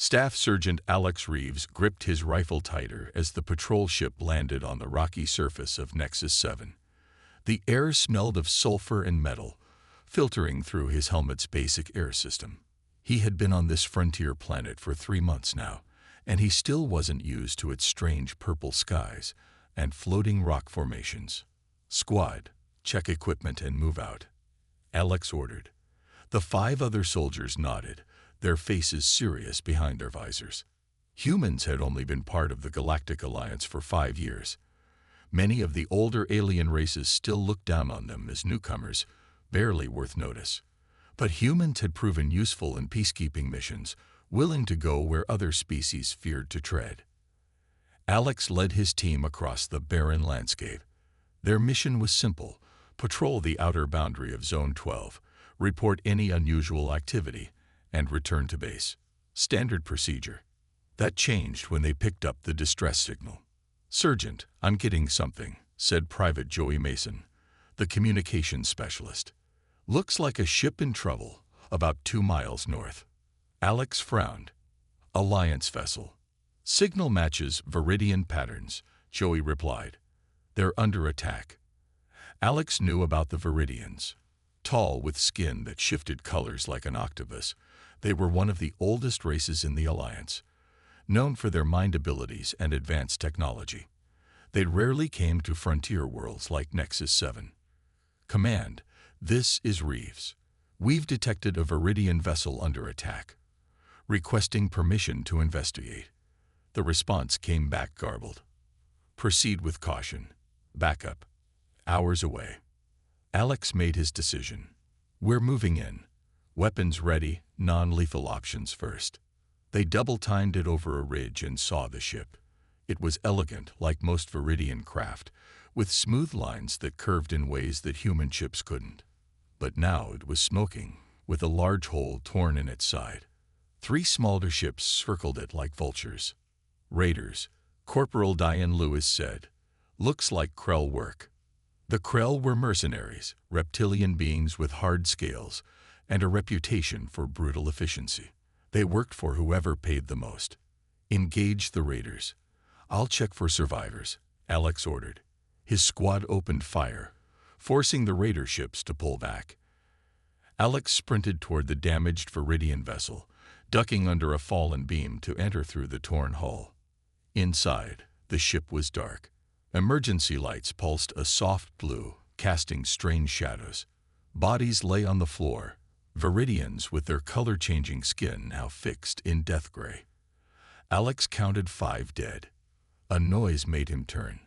Staff Sergeant Alex Reeves gripped his rifle tighter as the patrol ship landed on the rocky surface of Nexus 7. The air smelled of sulfur and metal, filtering through his helmet's basic air system. He had been on this frontier planet for 3 months now, and he still wasn't used to its strange purple skies and floating rock formations. "Squad, check equipment and move out," Alex ordered. The 5 other soldiers nodded, their faces serious behind their visors. Humans had only been part of the Galactic Alliance for 5 years. Many of the older alien races still looked down on them as newcomers, barely worth notice. But humans had proven useful in peacekeeping missions, willing to go where other species feared to tread. Alex led his team across the barren landscape. Their mission was simple: patrol the outer boundary of Zone 12, report any unusual activity, and return to base. Standard procedure. That changed when they picked up the distress signal. "Sergeant, I'm getting something," said Private Joey Mason, the communications specialist. "Looks like a ship in trouble, about 2 miles north." Alex frowned. "Alliance vessel. Signal matches Viridian patterns," Joey replied. "They're under attack." Alex knew about the Viridians. Tall, with skin that shifted colors like an octopus, they were one of the oldest races in the Alliance, known for their mind abilities and advanced technology. They rarely came to frontier worlds like Nexus 7. "Command, this is Reeves. We've detected a Viridian vessel under attack. Requesting permission to investigate." The response came back garbled. "Proceed with caution. Backup. Hours away." Alex made his decision. "We're moving in. Weapons ready, non-lethal options first." They double-timed it over a ridge and saw the ship. It was elegant, like most Viridian craft, with smooth lines that curved in ways that human ships couldn't. But now it was smoking, with a large hole torn in its side. 3 smaller ships circled it like vultures. "Raiders," Corporal Diane Lewis said. "Looks like Krell work." The Krell were mercenaries, reptilian beings with hard scales, and a reputation for brutal efficiency. They worked for whoever paid the most. "Engage the raiders." "I'll check for survivors," Alex ordered. His squad opened fire, forcing the raider ships to pull back. Alex sprinted toward the damaged Viridian vessel, ducking under a fallen beam to enter through the torn hull. Inside, the ship was dark. Emergency lights pulsed a soft blue, casting strange shadows. Bodies lay on the floor, Viridians with their color-changing skin now fixed in death gray. Alex counted 5 dead. A noise made him turn.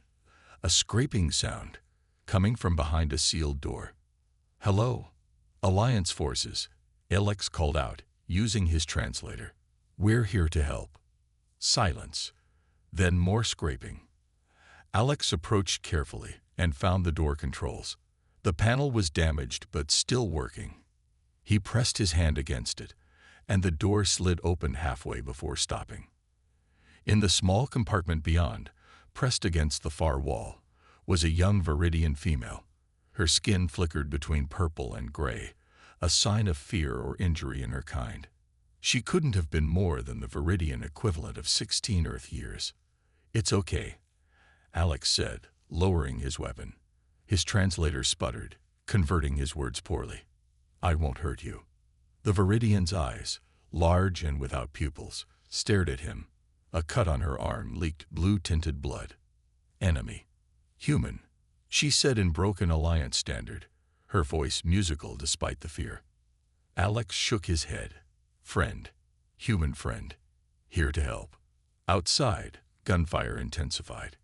A scraping sound, coming from behind a sealed door. "Hello, Alliance forces," Alex called out, using his translator. "We're here to help." Silence. Then more scraping. Alex approached carefully and found the door controls. The panel was damaged but still working. He pressed his hand against it, and the door slid open halfway before stopping. In the small compartment beyond, pressed against the far wall, was a young Viridian female. Her skin flickered between purple and gray, a sign of fear or injury in her kind. She couldn't have been more than the Viridian equivalent of 16 Earth years. "It's okay," Alex said, lowering his weapon. His translator sputtered, converting his words poorly. "I won't hurt you." The Viridian's eyes, large and without pupils, stared at him. A cut on her arm leaked blue-tinted blood. "Enemy. Human," she said in broken Alliance standard, her voice musical despite the fear. Alex shook his head. "Friend. Human friend. Here to help." Outside, gunfire intensified.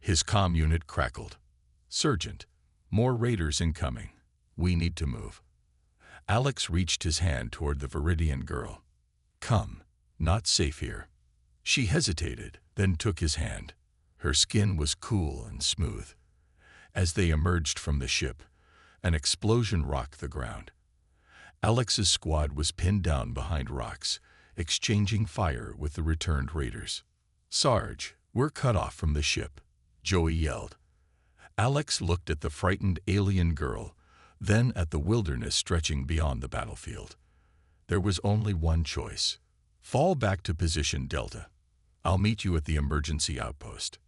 His comm unit crackled. "Sergeant, more raiders incoming. We need to move." Alex reached his hand toward the Viridian girl. "Come. Not safe here." She hesitated, then took his hand. Her skin was cool and smooth. As they emerged from the ship, an explosion rocked the ground. Alex's squad was pinned down behind rocks, exchanging fire with the returned raiders. "Sarge, we're cut off from the ship," Joey yelled. Alex looked at the frightened alien girl, then at the wilderness stretching beyond the battlefield. There was only one choice: Fall back to position Delta. I'll meet you at the emergency outpost."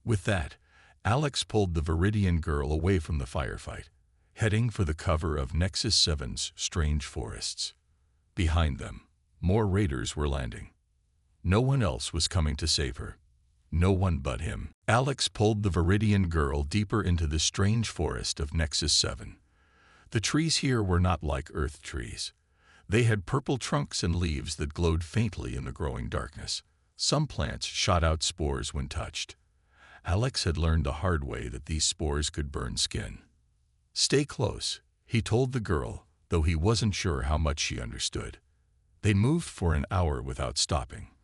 With that, Alex pulled the Viridian girl away from the firefight, heading for the cover of Nexus 7's strange forests. Behind them, more raiders were landing. No one else was coming to save her. No one but him. Alex pulled the Viridian girl deeper into the strange forest of Nexus 7. The trees here were not like Earth trees. They had purple trunks and leaves that glowed faintly in the growing darkness. Some plants shot out spores when touched. Alex had learned the hard way that these spores could burn skin. "Stay close," he told the girl, though he wasn't sure how much she understood. They moved for an hour without stopping.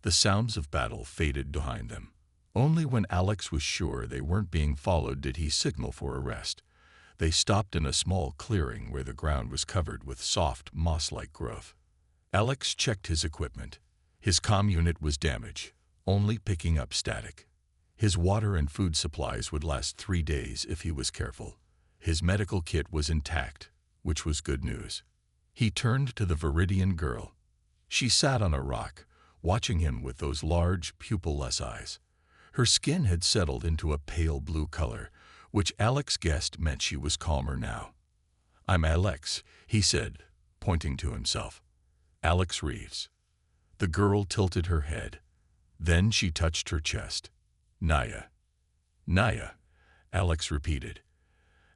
The sounds of battle faded behind them. Only when Alex was sure they weren't being followed did he signal for a rest. They stopped in a small clearing where the ground was covered with soft, moss-like growth. Alex checked his equipment. His comm unit was damaged, only picking up static. His water and food supplies would last 3 days if he was careful. His medical kit was intact, which was good news. He turned to the Viridian girl. She sat on a rock, watching him with those large, pupil-less eyes. Her skin had settled into a pale blue color, which Alex guessed meant she was calmer now. "I'm Alex," he said, pointing to himself. "Alex Reeves." The girl tilted her head. Then she touched her chest. "Naya." "Naya," Alex repeated.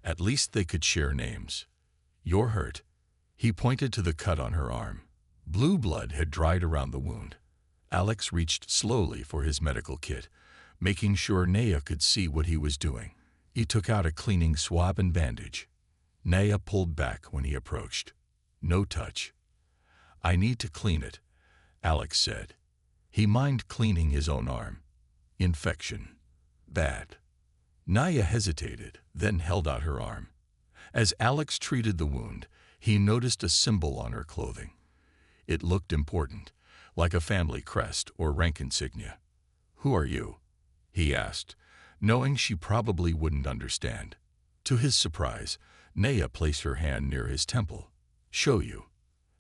At least they could share names. "You're hurt." He pointed to the cut on her arm. Blue blood had dried around the wound. Alex reached slowly for his medical kit, making sure Naya could see what he was doing. He took out a cleaning swab and bandage. Naya pulled back when he approached. "No touch." "I need to clean it," Alex said. He minded cleaning his own arm. "Infection. Bad." Naya hesitated, then held out her arm. As Alex treated the wound, he noticed a symbol on her clothing. It looked important, like a family crest or rank insignia. "Who are you?" he asked, knowing she probably wouldn't understand. To his surprise, Naya placed her hand near his temple. "Show you."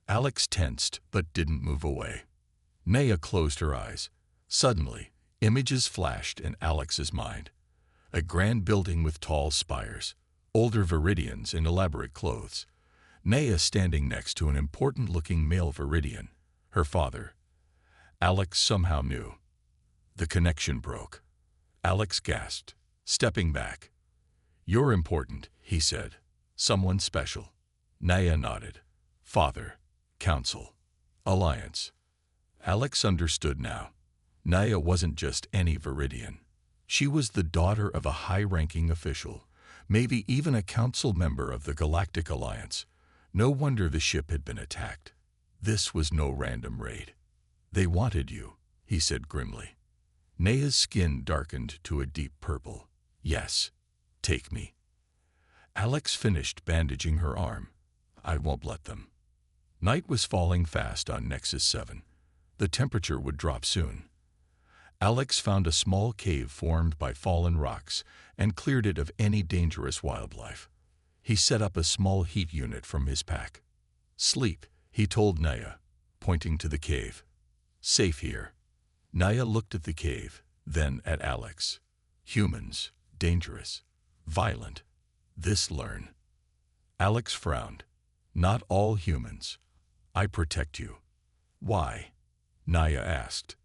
Alex tensed but didn't move away. Naya closed her eyes. Suddenly, images flashed in Alex's mind. A grand building with tall spires, older Viridians in elaborate clothes. Naya standing next to an important-looking male Viridian, her father. Alex somehow knew. The connection broke. Alex gasped, stepping back. "You're important," he said. "Someone special." Naya nodded. "Father, Council, Alliance." Alex understood now. Naya wasn't just any Viridian. She was the daughter of a high-ranking official, maybe even a council member of the Galactic Alliance. No wonder the ship had been attacked. This was no random raid. "They wanted you," he said grimly. Naya's skin darkened to a deep purple. "Yes, take me." Alex finished bandaging her arm. "I won't let them." Night was falling fast on Nexus 7. The temperature would drop soon. Alex found a small cave formed by fallen rocks and cleared it of any dangerous wildlife. He set up a small heat unit from his pack. "Sleep," he told Naya, pointing to the cave. "Safe here." Naya looked at the cave, then at Alex. Humans, dangerous, violent. This learn. Alex frowned. "Not all humans. I protect you." "Why?" Naya asked.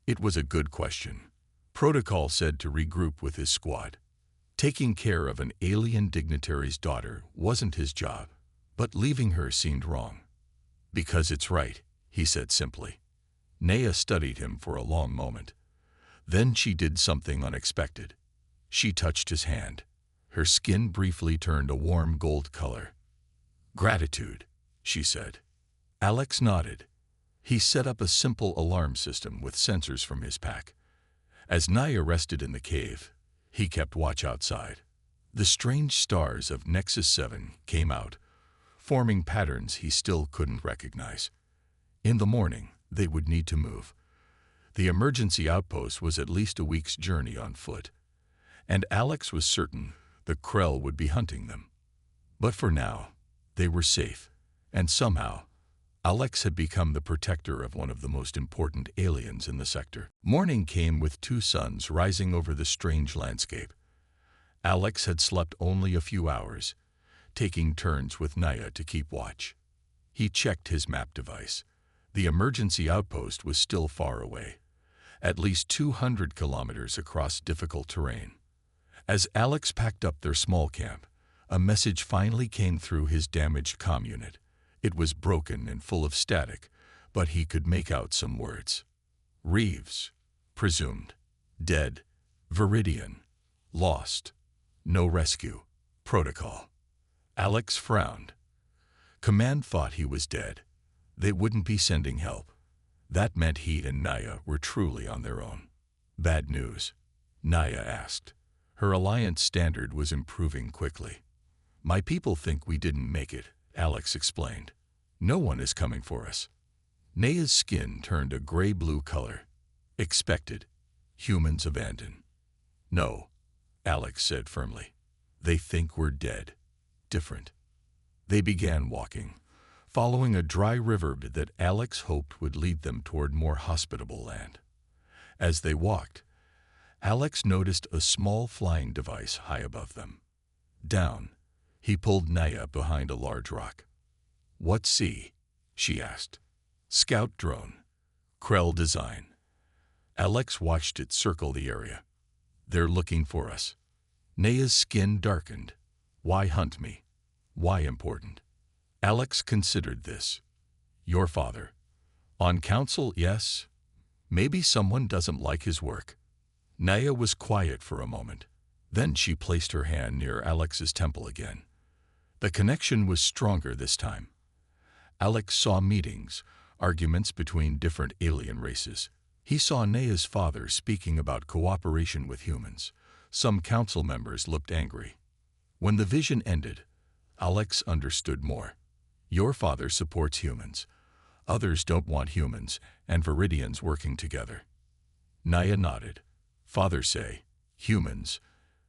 It was a good question. Protocol said to regroup with his squad. Taking care of an alien dignitary's daughter wasn't his job, but leaving her seemed wrong. "Because it's right," he said simply. Naya studied him for a long moment. Then she did something unexpected. She touched his hand. Her skin briefly turned a warm gold color. "Gratitude," she said. Alex nodded. He set up a simple alarm system with sensors from his pack. As Naya rested in the cave, he kept watch outside. The strange stars of Nexus 7 came out, forming patterns he still couldn't recognize. In the morning, they would need to move. The emergency outpost was at least a week's journey on foot, and Alex was certain the Krell would be hunting them. But for now, they were safe, and somehow, Alex had become the protector of one of the most important aliens in the sector. Morning came with two suns rising over the strange landscape. Alex had slept only a few hours, taking turns with Naya to keep watch. He checked his map device. The emergency outpost was still far away, at least 200 kilometers across difficult terrain. As Alex packed up their small camp, a message finally came through his damaged comm unit. It was broken and full of static, but he could make out some words. Reeves, presumed, dead, Viridian, lost, no rescue, protocol. Alex frowned. Command thought he was dead. They wouldn't be sending help. That meant he and Naya were truly on their own. Bad news? Naya asked. Her alliance standard was improving quickly. My people think we didn't make it, Alex explained. No one is coming for us. Naya's skin turned a gray-blue color. Expected. Humans abandon. No, Alex said firmly. They think we're dead. Different. They began walking, following a dry river that Alex hoped would lead them toward more hospitable land. As they walked, Alex noticed a small flying device high above them. Down, he pulled Naya behind a large rock. What see? She asked. Scout drone. Krell design. Alex watched it circle the area. They're looking for us. Naya's skin darkened. Why hunt me? Why important? Alex considered this. Your father. On council, yes. Maybe someone doesn't like his work. Naya was quiet for a moment. Then she placed her hand near Alex's temple again. The connection was stronger this time. Alex saw meetings, arguments between different alien races. He saw Naya's father speaking about cooperation with humans. Some council members looked angry. When the vision ended, Alex understood more. Your father supports humans. Others don't want humans and Viridians working together. Naya nodded. Father say, humans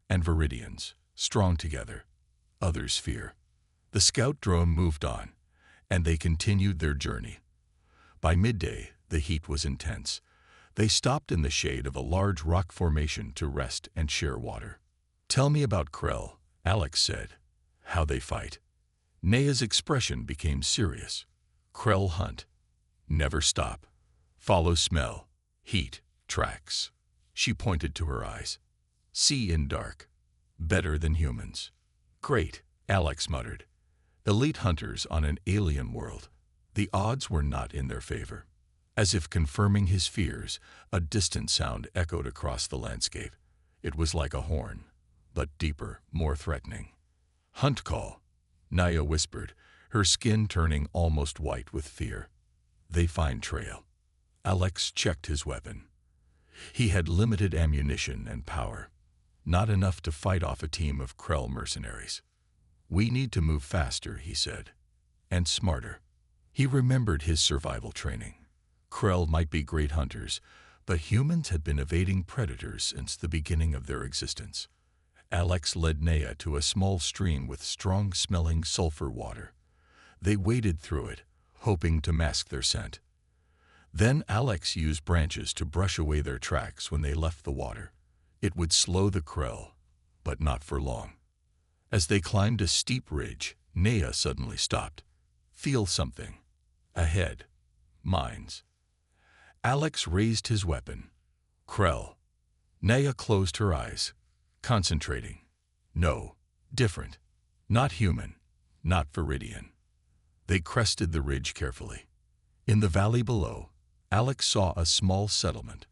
and Viridians, strong together. Others fear. The scout drone moved on, and they continued their journey. By midday, the heat was intense. They stopped in the shade of a large rock formation to rest and share water. Tell me about Krell, Alex said. How they fight. Naya's expression became serious. Krell hunt. Never stop. Follow smell. Heat. Tracks. She pointed to her eyes. See in dark. Better than humans. Great, Alex muttered. Elite hunters on an alien world. The odds were not in their favor. As if confirming his fears, a distant sound echoed across the landscape. It was like a horn, but deeper, more threatening. Hunt call, Naya whispered, her skin turning almost white with fear. They find trail. Alex checked his weapon. He had limited ammunition and power, not enough to fight off a team of Krell mercenaries. We need to move faster, he said, and smarter. He remembered his survival training. Krell might be great hunters, but humans had been evading predators since the beginning of their existence. Alex led Naya to a small stream with strong-smelling sulfur water. They waded through it, hoping to mask their scent. Then Alex used branches to brush away their tracks when they left the water. It would slow the Krell, but not for long. As they climbed a steep ridge, Naya suddenly stopped. Feel something. Ahead. Mines. Alex raised his weapon. Krell. Naya closed her eyes, concentrating. No. Different. Not human. Not Viridian. They crested the ridge carefully. In the valley below, Alex saw a small settlement.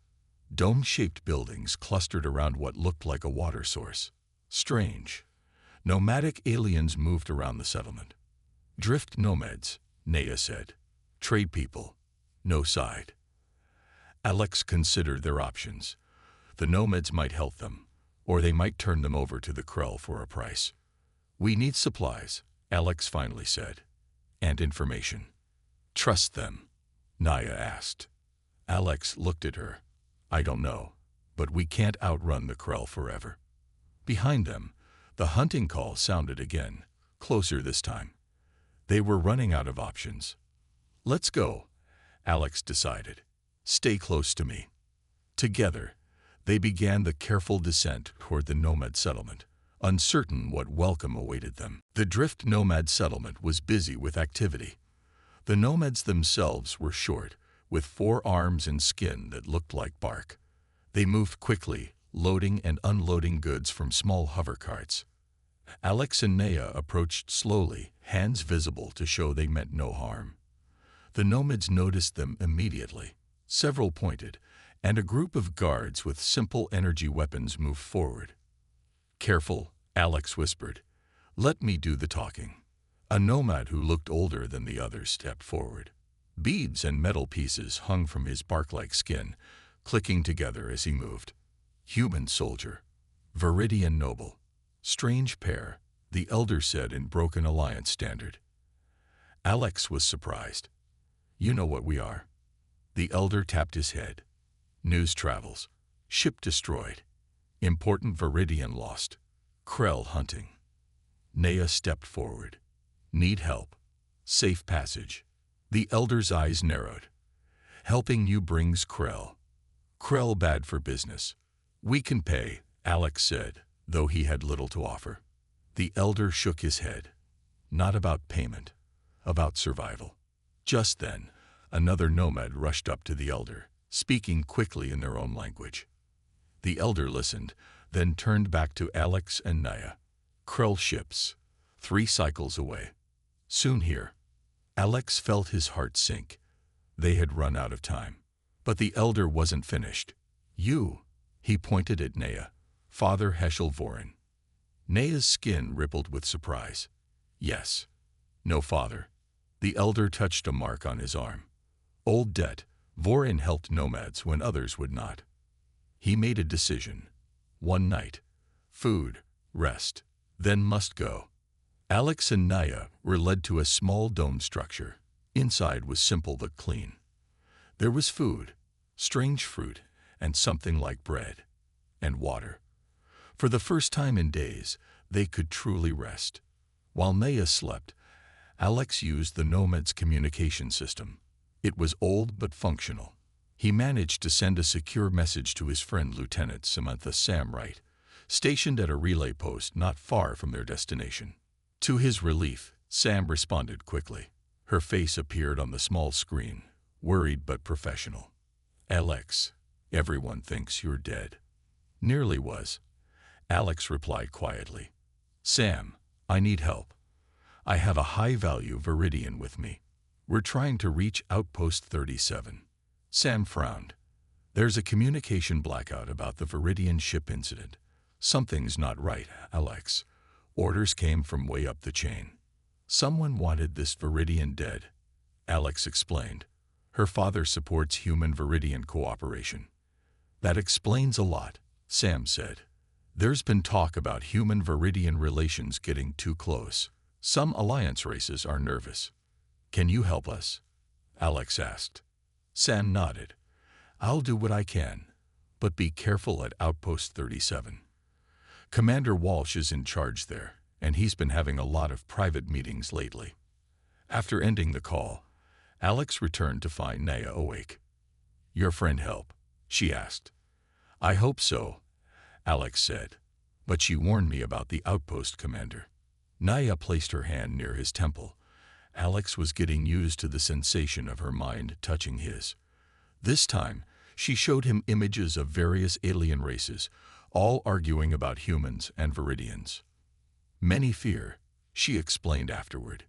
Dome-shaped buildings clustered around what looked like a water source. Strange. Nomadic aliens moved around the settlement. Drift nomads, Naya said. Trade people. No side. Alex considered their options. The nomads might help them, or they might turn them over to the Krell for a price. We need supplies, Alex finally said. And information. Trust them, Naya asked. Alex looked at her. I don't know, but we can't outrun the Krell forever. Behind them, the hunting call sounded again, closer this time. They were running out of options. Let's go, Alex decided. Stay close to me. Together, they began the careful descent toward the nomad settlement, uncertain what welcome awaited them. The drift nomad settlement was busy with activity. The nomads themselves were short, with 4 arms and skin that looked like bark. They moved quickly, loading and unloading goods from small hover carts. Alex and Naya approached slowly, hands visible to show they meant no harm. The nomads noticed them immediately. Several pointed, and a group of guards with simple energy weapons moved forward. "Careful," Alex whispered. "Let me do the talking." A nomad who looked older than the others stepped forward. Beads and metal pieces hung from his bark-like skin, clicking together as he moved. "Human soldier. Viridian noble. Strange pair," the elder said in broken alliance standard. Alex was surprised. "You know what we are." The elder tapped his head. "News travels. Ship destroyed. Important Viridian lost. Krell hunting." Naya stepped forward. "Need help. Safe passage." The elder's eyes narrowed. "Helping you brings Krell. Krell bad for business. We can pay," Alex said, though he had little to offer. The elder shook his head. "Not about payment. About survival." Just then, another nomad rushed up to the elder, speaking quickly in their own language. The elder listened, then turned back to Alex and Naya. "Krell ships. 3 cycles away. Soon here." Alex felt his heart sink. They had run out of time. But the elder wasn't finished. "You," he pointed at Naya, "Father Heschel Vorin." Naya's skin rippled with surprise. "Yes. No father." The elder touched a mark on his arm. "Old debt. Vorin helped nomads when others would not. He made a decision. One night. Food, rest, then must go." Alex and Naya were led to a small domed structure. Inside was simple but clean. There was food, strange fruit, and something like bread. And water. For the first time in days, they could truly rest. While Naya slept, Alex used the nomad's communication system. It was old but functional. He managed to send a secure message to his friend Lieutenant Samantha Sam Wright, stationed at a relay post not far from their destination. To his relief, Sam responded quickly. Her face appeared on the small screen, worried but professional. "Alex, everyone thinks you're dead." "Nearly was." Alex replied quietly. "Sam, I need help. I have a high-value Viridian with me. We're trying to reach Outpost 37. Sam frowned. "There's a communication blackout about the Viridian ship incident. Something's not right, Alex. Orders came from way up the chain. Someone wanted this Viridian dead," Alex explained. "Her father supports human-Viridian cooperation." "That explains a lot," Sam said. "There's been talk about human-Viridian relations getting too close. Some alliance races are nervous. Can you help us?" Alex asked. Sam nodded. "I'll do what I can, but be careful at Outpost 37. Commander Walsh is in charge there, and he's been having a lot of private meetings lately." After ending the call, Alex returned to find Naya awake. "Your friend help?" she asked. "I hope so," Alex said, "but she warned me about the outpost commander." Naya placed her hand near his temple. Alex was getting used to the sensation of her mind touching his. This time, she showed him images of various alien races, all arguing about humans and Viridians. "Many fear," she explained afterward.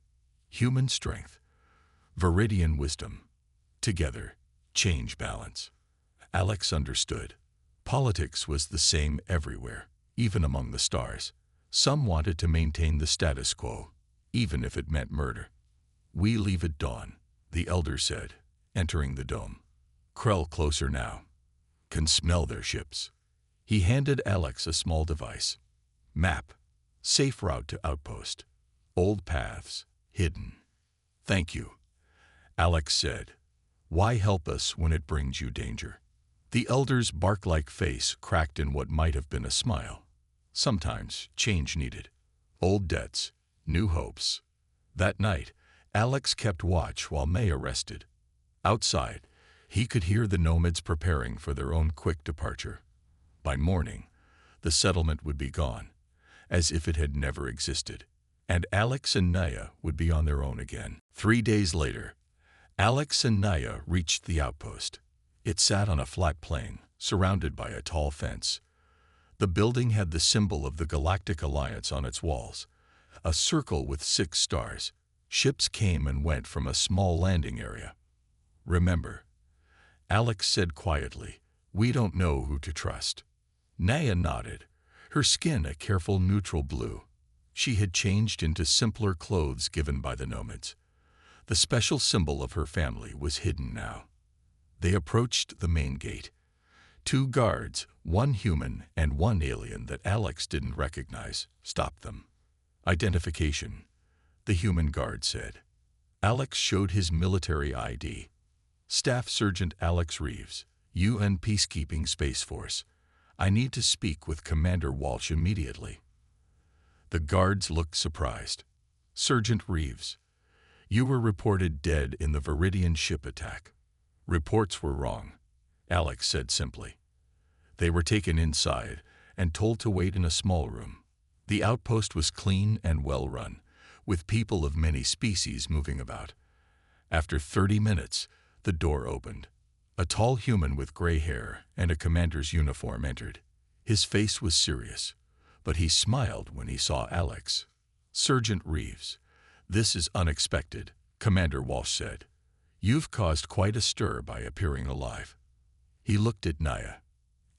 "Human strength. Viridian wisdom. Together, change balance." Alex understood. Politics was the same everywhere, even among the stars. Some wanted to maintain the status quo, even if it meant murder. "We leave at dawn," the elder said, entering the dome. "Krell closer now. Can smell their ships." He handed Alex a small device. "Map. Safe route to outpost. Old paths. Hidden." "Thank you," Alex said. "Why help us when it brings you danger?" The elder's bark-like face cracked in what might have been a smile. "Sometimes change needed. Old debts, new hopes." That night, Alex kept watch while Maya rested. Outside, he could hear the nomads preparing for their own quick departure. By morning, the settlement would be gone, as if it had never existed, and Alex and Naya would be on their own again. 3 days later, Alex and Naya reached the outpost. It sat on a flat plain, surrounded by a tall fence. The building had the symbol of the Galactic Alliance on its walls, a circle with 6 stars. Ships came and went from a small landing area. "Remember," Alex said quietly, "we don't know who to trust." Naya nodded, her skin a careful neutral blue. She had changed into simpler clothes given by the nomads. The special symbol of her family was hidden now. They approached the main gate. 2 guards, 1 human and 1 alien that Alex didn't recognize, stopped them. "Identification," the human guard said. Alex showed his military ID. "Staff Sergeant Alex Reeves, UN Peacekeeping Space Force. I need to speak with Commander Walsh immediately." The guards looked surprised. "Sergeant Reeves, you were reported dead in the Viridian ship attack." "Reports were wrong," Alex said simply. They were taken inside and told to wait in a small room. The outpost was clean and well run, with people of many species moving about. After 30 minutes, the door opened. A tall human with gray hair and a commander's uniform entered. His face was serious, but he smiled when he saw Alex. "Sergeant Reeves, this is unexpected," Commander Walsh said. "You've caused quite a stir by appearing alive." He looked at Naya,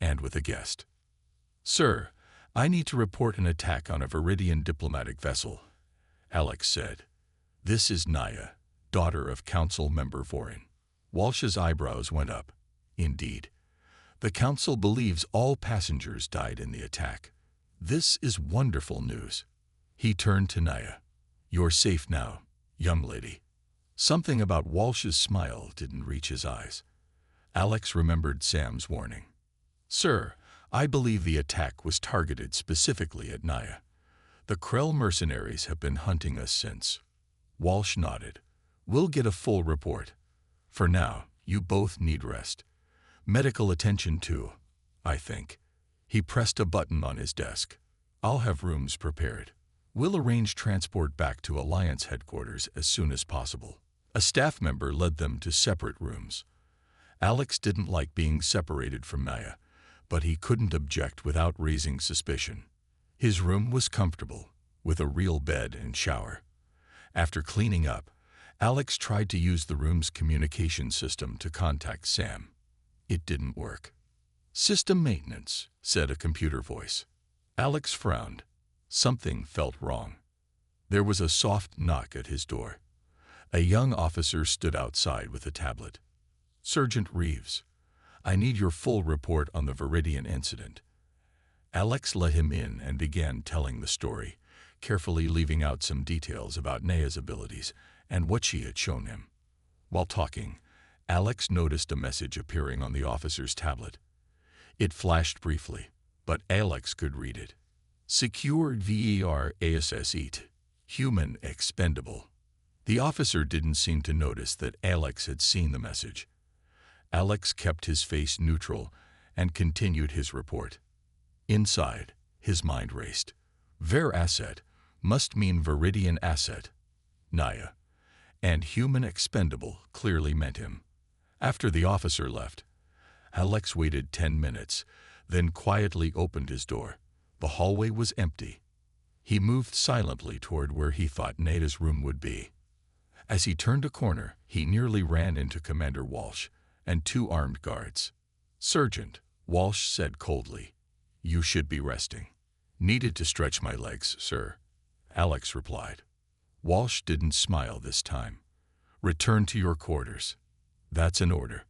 and with a guest. "Sir, I need to report an attack on a Viridian diplomatic vessel," Alex said. "This is Naya, daughter of Council Member Vorin." Walsh's eyebrows went up. "Indeed. The Council believes all passengers died in the attack. This is wonderful news." He turned to Naya. "You're safe now, young lady." Something about Walsh's smile didn't reach his eyes. Alex remembered Sam's warning. "Sir, I believe the attack was targeted specifically at Naya. The Krell mercenaries have been hunting us since." Walsh nodded. "We'll get a full report. For now, you both need rest. Medical attention too, I think." He pressed a button on his desk. "I'll have rooms prepared. We'll arrange transport back to Alliance headquarters as soon as possible." A staff member led them to separate rooms. Alex didn't like being separated from Naya, but he couldn't object without raising suspicion. His room was comfortable, with a real bed and shower. After cleaning up, Alex tried to use the room's communication system to contact Sam. It didn't work. "System maintenance," said a computer voice. Alex frowned. Something felt wrong. There was a soft knock at his door. A young officer stood outside with a tablet. "Sergeant Reeves, I need your full report on the Viridian incident." Alex let him in and began telling the story, carefully leaving out some details about Naya's abilities and what she had shown him. While talking, Alex noticed a message appearing on the officer's tablet. It flashed briefly, but Alex could read it. "Secured VER ASS Human Expendable." The officer didn't seem to notice that Alex had seen the message. Alex kept his face neutral and continued his report. Inside, his mind raced. "Ver asset must mean Viridian asset, Naya, and human expendable clearly meant him." After the officer left, Alex waited 10 minutes, then quietly opened his door. The hallway was empty. He moved silently toward where he thought Naya's room would be. As he turned a corner, he nearly ran into Commander Walsh and 2 armed guards. "Sergeant," Walsh said coldly, "you should be resting." "Needed to stretch my legs, sir," Alex replied. Walsh didn't smile this time. "Return to your quarters. That's an order."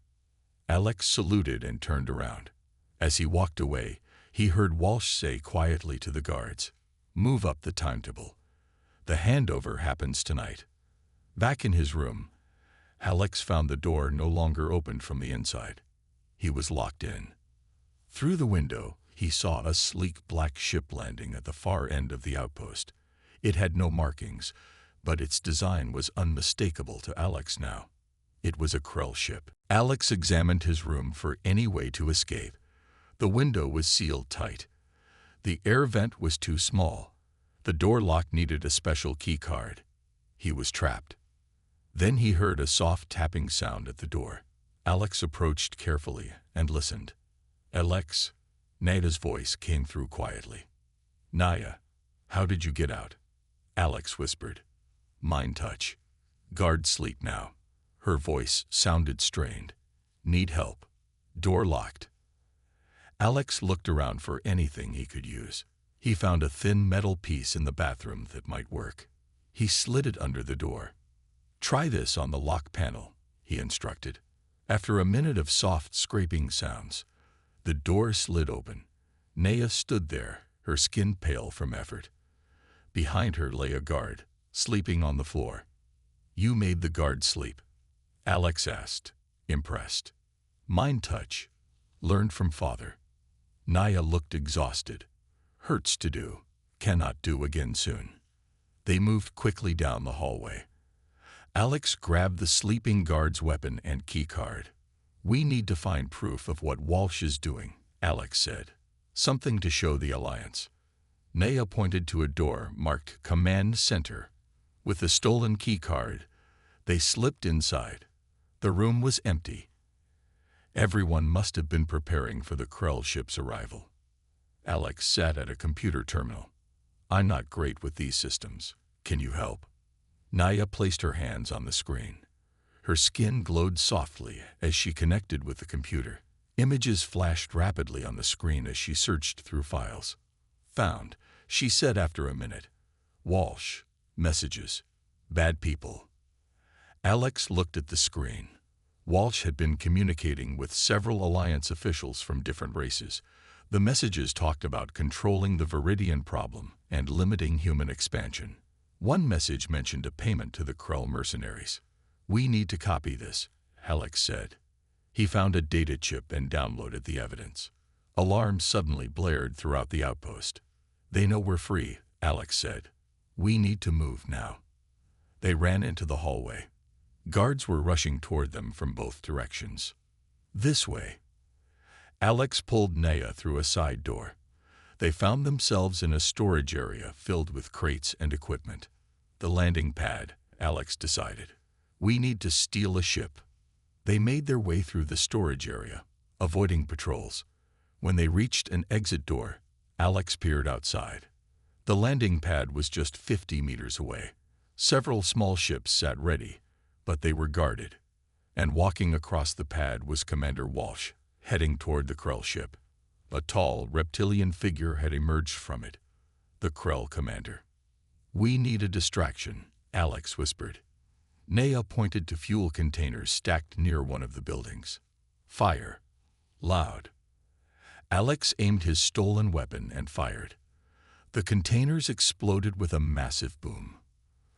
Alex saluted and turned around. As he walked away, he heard Walsh say quietly to the guards, "Move up the timetable. The handover happens tonight." Back in his room, Alex found the door no longer opened from the inside. He was locked in. Through the window, he saw a sleek black ship landing at the far end of the outpost. It had no markings, but its design was unmistakable to Alex now. It was a Krell ship. Alex examined his room for any way to escape. The window was sealed tight. The air vent was too small. The door lock needed a special key card. He was trapped. Then he heard a soft tapping sound at the door. Alex approached carefully and listened. "Alex," Nada's voice came through quietly. "Naya, how did you get out?" Alex whispered. "Mind touch. Guard sleep now." Her voice sounded strained. "Need help. Door locked." Alex looked around for anything he could use. He found a thin metal piece in the bathroom that might work. He slid it under the door. "Try this on the lock panel," he instructed. After a minute of soft scraping sounds, the door slid open. Naya stood there, her skin pale from effort. Behind her lay a guard, sleeping on the floor. "You made the guard sleep?" Alex asked, impressed. "Mind touch. Learned from father." Naya looked exhausted. "Hurts to do. Cannot do again soon." They moved quickly down the hallway. Alex grabbed the sleeping guard's weapon and key card. "We need to find proof of what Walsh is doing," Alex said. "Something to show the Alliance." Naya pointed to a door marked Command Center. With the stolen key card, they slipped inside. The room was empty. Everyone must have been preparing for the Krell ship's arrival. Alex sat at a computer terminal. "I'm not great with these systems. Can you help?" Naya placed her hands on the screen. Her skin glowed softly as she connected with the computer. Images flashed rapidly on the screen as she searched through files. "Found," she said after a minute. "Walsh. Messages. Bad people." Alex looked at the screen. Walsh had been communicating with several Alliance officials from different races. The messages talked about controlling the Viridian problem and limiting human expansion. One message mentioned a payment to the Krell mercenaries. "We need to copy this," Alex said. He found a data chip and downloaded the evidence. Alarms suddenly blared throughout the outpost. "They know we're free," Alex said. "We need to move now." They ran into the hallway. Guards were rushing toward them from both directions. "This way." Alex pulled Naya through a side door. They found themselves in a storage area filled with crates and equipment. "The landing pad," Alex decided. "We need to steal a ship." They made their way through the storage area, avoiding patrols. When they reached an exit door, Alex peered outside. The landing pad was just 50 meters away. Several small ships sat ready, but they were guarded. And walking across the pad was Commander Walsh, heading toward the Krell ship. A tall, reptilian figure had emerged from it. The Krell commander. "We need a distraction," Alex whispered. Naya pointed to fuel containers stacked near one of the buildings. "Fire." Loud. Alex aimed his stolen weapon and fired. The containers exploded with a massive boom.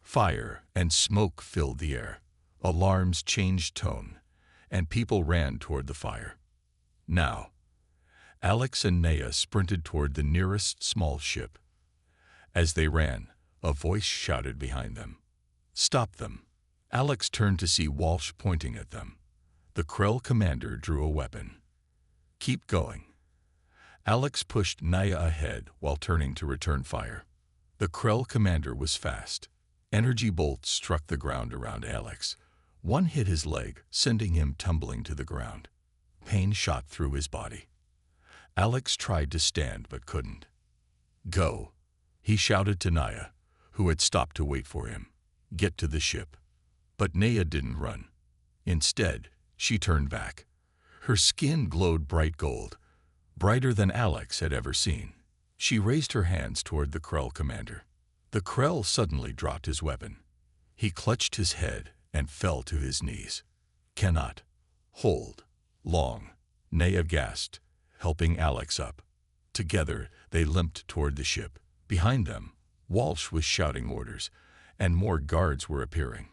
Fire and smoke filled the air. Alarms changed tone, and people ran toward the fire. Now, Alex and Naya sprinted toward the nearest small ship. As they ran, a voice shouted behind them. "Stop them." Alex turned to see Walsh pointing at them. The Krell commander drew a weapon. "Keep going." Alex pushed Naya ahead while turning to return fire. The Krell commander was fast. Energy bolts struck the ground around Alex. One hit his leg, sending him tumbling to the ground. Pain shot through his body. Alex tried to stand but couldn't. "Go," he shouted to Naya, who had stopped to wait for him. "Get to the ship." But Naya didn't run. Instead, she turned back. Her skin glowed bright gold, brighter than Alex had ever seen. She raised her hands toward the Krell commander. The Krell suddenly dropped his weapon. He clutched his head and fell to his knees. "Cannot hold long," Naya gasped, helping Alex up. Together, they limped toward the ship. Behind them, Walsh was shouting orders, and more guards were appearing.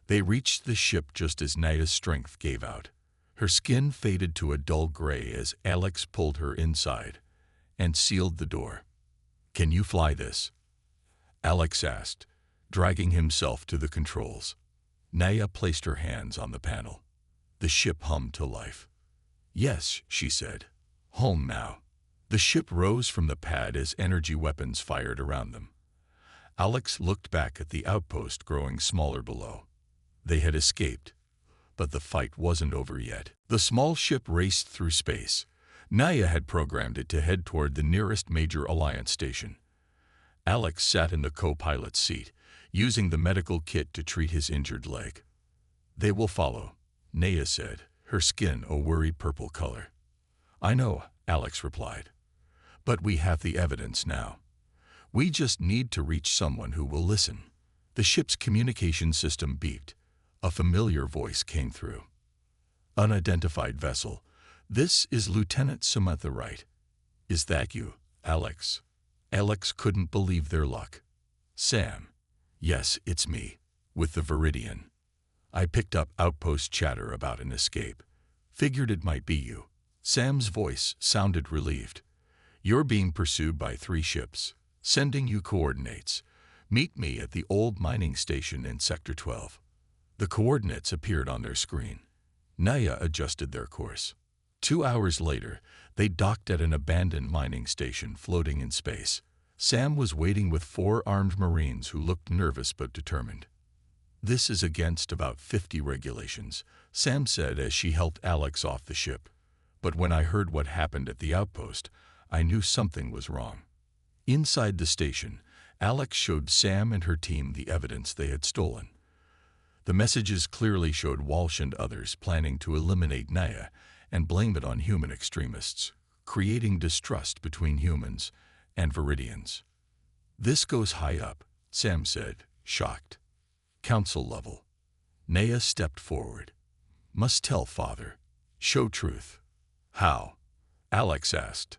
They reached the ship just as Naya's strength gave out. Her skin faded to a dull gray as Alex pulled her inside and sealed the door. "Can you fly this?" Alex asked, dragging himself to the controls. Naya placed her hands on the panel. The ship hummed to life. "Yes," she said. "Home now." The ship rose from the pad as energy weapons fired around them. Alex looked back at the outpost growing smaller below. They had escaped, but the fight wasn't over yet. The small ship raced through space. Naya had programmed it to head toward the nearest major Alliance station. Alex sat in the co-pilot's seat, using the medical kit to treat his injured leg. "They will follow," Naya said, her skin a worried purple color. "I know," Alex replied. "But we have the evidence now. We just need to reach someone who will listen." The ship's communication system beeped. A familiar voice came through. "Unidentified vessel. This is Lieutenant Samantha Wright." "Is that you, Alex?" Alex couldn't believe their luck. "Sam." "Yes, it's me, with the Viridian. I picked up outpost chatter about an escape. Figured it might be you." Sam's voice sounded relieved. "You're being pursued by 3 ships. Sending you coordinates. Meet me at the old mining station in Sector 12. The coordinates appeared on their screen. Naya adjusted their course. 2 hours later, they docked at an abandoned mining station floating in space. Sam was waiting with 4 armed Marines who looked nervous but determined. "This is against about 50 regulations," Sam said as she helped Alex off the ship. "But when I heard what happened at the outpost, I knew something was wrong." Inside the station, Alex showed Sam and her team the evidence they had stolen. The messages clearly showed Walsh and others planning to eliminate Naya and blame it on human extremists, creating distrust between humans and Viridians. "This goes high up," Sam said, shocked. "Council level." Naya stepped forward. "Must tell Father. Show truth." "How?" Alex asked.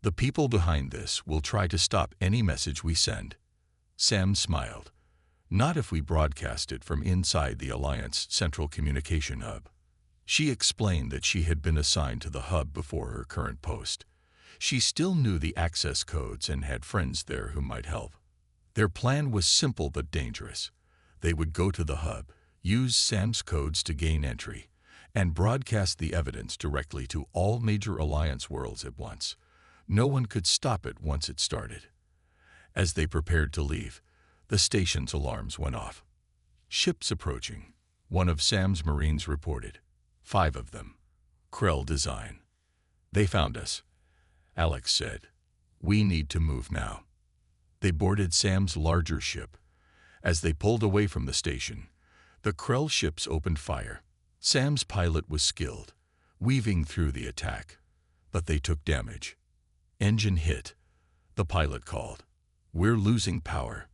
"The people behind this will try to stop any message we send." Sam smiled. "Not if we broadcast it from inside the Alliance Central Communication Hub." She explained that she had been assigned to the hub before her current post. She still knew the access codes and had friends there who might help. Their plan was simple but dangerous. They would go to the hub, use Sam's codes to gain entry, and broadcast the evidence directly to all major Alliance worlds at once. No one could stop it once it started. As they prepared to leave, the station's alarms went off. "Ships approaching," one of Sam's Marines reported. 5 of them. Krell design. "They found us," Alex said. "We need to move now." They boarded Sam's larger ship. As they pulled away from the station, the Krell ships opened fire. Sam's pilot was skilled, weaving through the attack, but they took damage. "Engine hit," the pilot called. "We're losing power."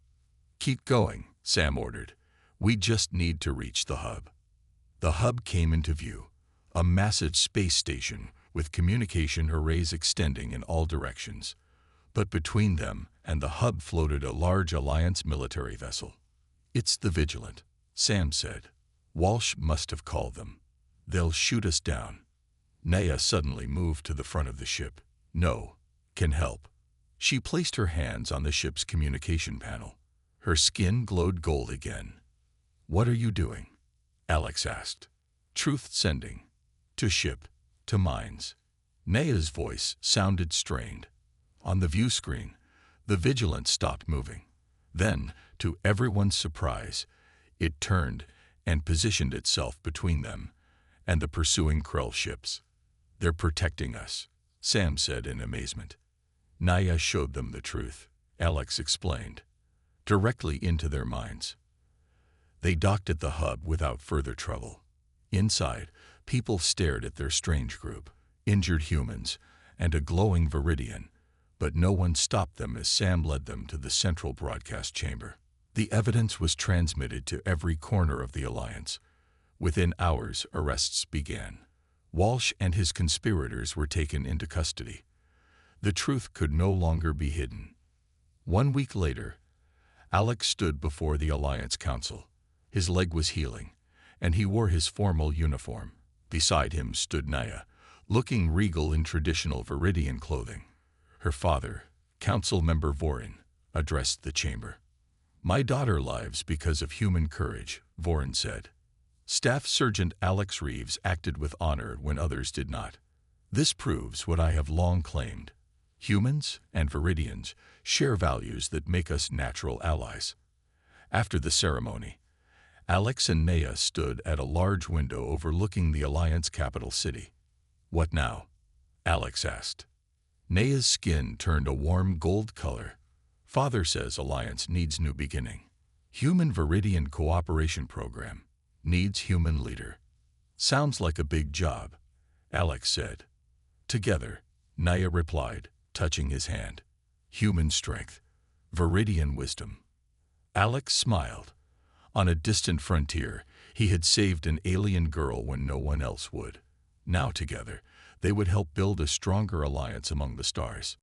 "Keep going," Sam ordered. "We just need to reach the hub." The hub came into view, a massive space station with communication arrays extending in all directions. But between them and the hub floated a large Alliance military vessel. "It's the Vigilant," Sam said. "Walsh must have called them. They'll shoot us down." Naya suddenly moved to the front of the ship. "No. Can help." She placed her hands on the ship's communication panel. Her skin glowed gold again. "What are you doing?" Alex asked. "Truth sending. To ship. To mines." Naya's voice sounded strained. On the view screen, the Vigilant stopped moving. Then, to everyone's surprise, it turned and positioned itself between them and the pursuing Krell ships. "They're protecting us," Sam said in amazement. Naya showed them the truth, Alex explained, directly into their minds. They docked at the hub without further trouble. Inside, people stared at their strange group, injured humans, and a glowing Viridian, but no one stopped them as Sam led them to the central broadcast chamber. The evidence was transmitted to every corner of the Alliance. Within hours, arrests began. Walsh and his conspirators were taken into custody. The truth could no longer be hidden. 1 week later, Alex stood before the Alliance Council. His leg was healing, and he wore his formal uniform. Beside him stood Naya, looking regal in traditional Viridian clothing. Her father, Council Member Vorin, addressed the chamber. My daughter lives because of human courage, Voren said. Staff Sergeant Alex Reeves acted with honor when others did not. This proves what I have long claimed. Humans and Viridians share values that make us natural allies. After the ceremony, Alex and Naya stood at a large window overlooking the Alliance capital city. What now? Alex asked. Naya's skin turned a warm gold color. Father says Alliance needs new beginning. Human Viridian Cooperation Program needs human leader. Sounds like a big job, Alex said. Together, Naya replied, touching his hand. Human strength, Viridian wisdom. Alex smiled. On a distant frontier, he had saved an alien girl when no one else would. Now together, they would help build a stronger alliance among the stars.